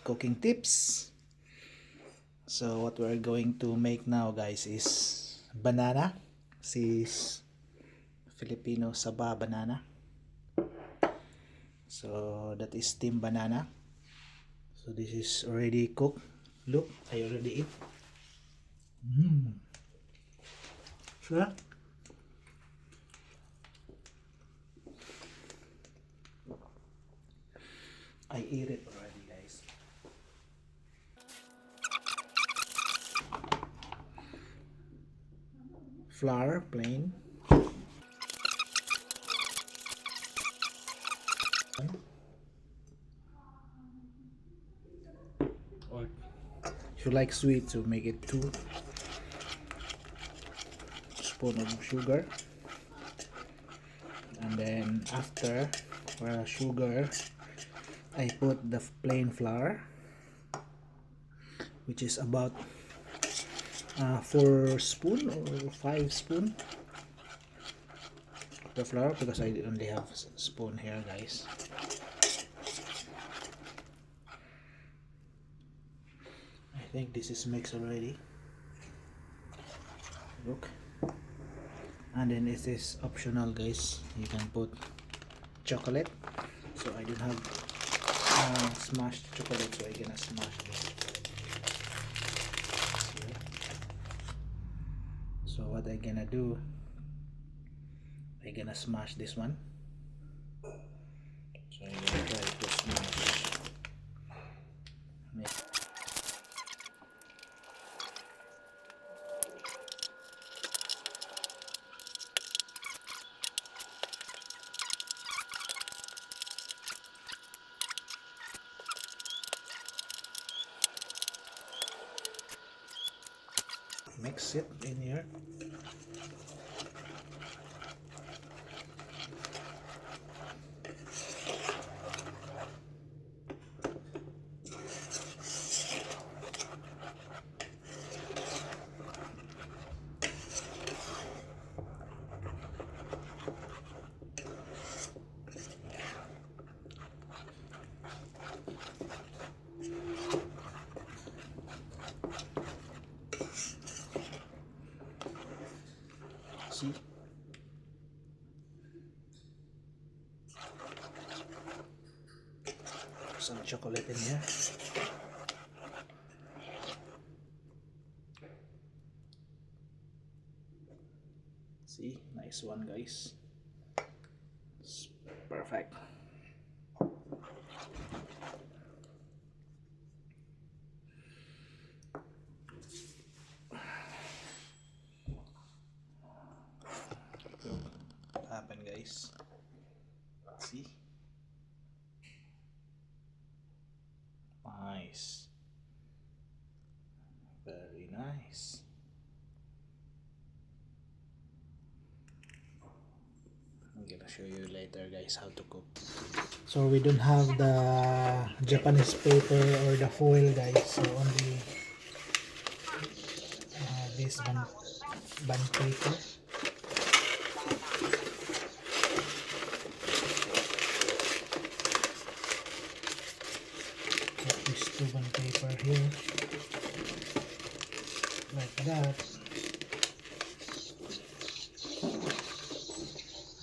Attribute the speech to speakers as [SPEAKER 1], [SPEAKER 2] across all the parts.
[SPEAKER 1] cooking tips. So what we're going to make now, guys, is banana. This is Filipino SABA banana. So that is steamed banana. So this is already cooked. Look, I already eat. Sure. I eat it already, guys. Flour, plain. Or if you like sweet, so make it 2 spoons of sugar. And then after sugar, I put the plain flour, which is about 4 spoon or 5 spoon of the flour, because I only have spoon here, guys. I think this is mixed already. Look. And then it is optional, guys. You can put chocolate. So I don't have smashed chocolate, so I'm gonna smash this. So what I'm gonna do, I'm gonna smash this one. So I'm gonna try to smash. Mix it in here. See? Some chocolate in here. See? Nice one, guys. It's perfect. What happened, guys? See? Nice. Very nice. I'm gonna show you later, guys, how to cook. So we don't have the Japanese paper or the foil, guys, so only this band paper. Put this 2 band paper here, like that.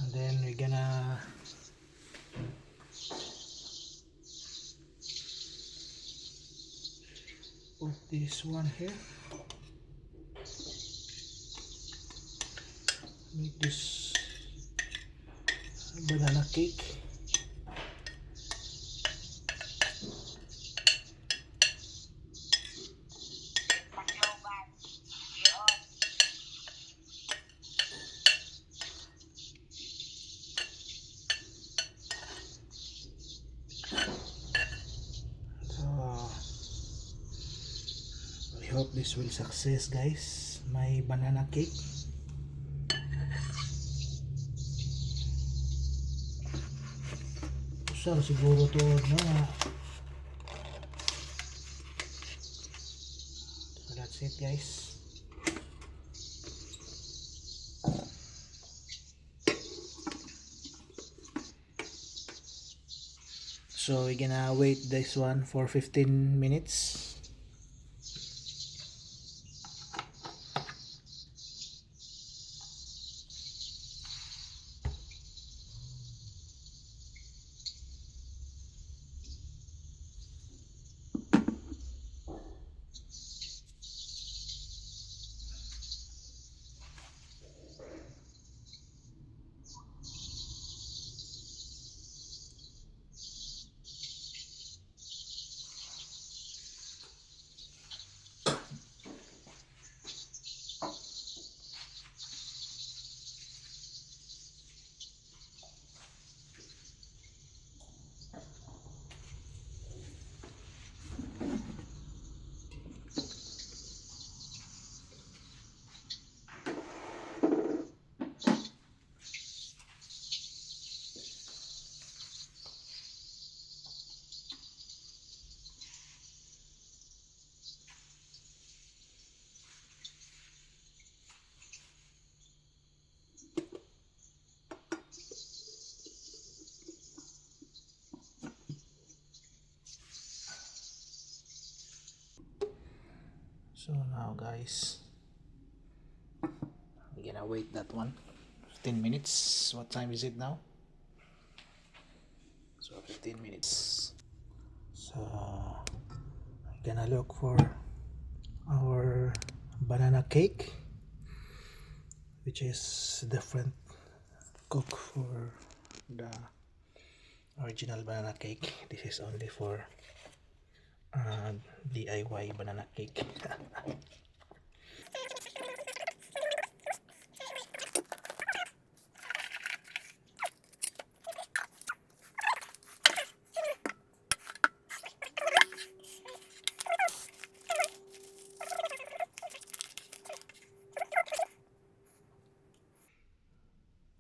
[SPEAKER 1] And then we're gonna put this one here. Make this banana cake. So I hope this will success, guys, my banana cake. So siguro to na. So that's it, guys. So we're gonna wait this one for 15 minutes. So now guys, we're gonna wait that one 15 minutes. What time is it now? So 15 minutes. So I'm gonna look for our banana cake, which is different cook for the original banana cake. This is only for DIY banana cake.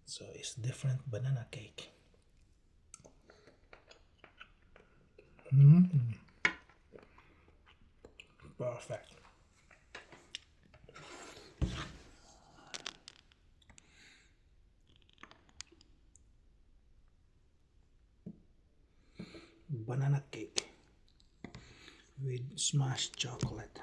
[SPEAKER 1] So it's different banana cake. Perfect. Banana cake with smashed chocolate.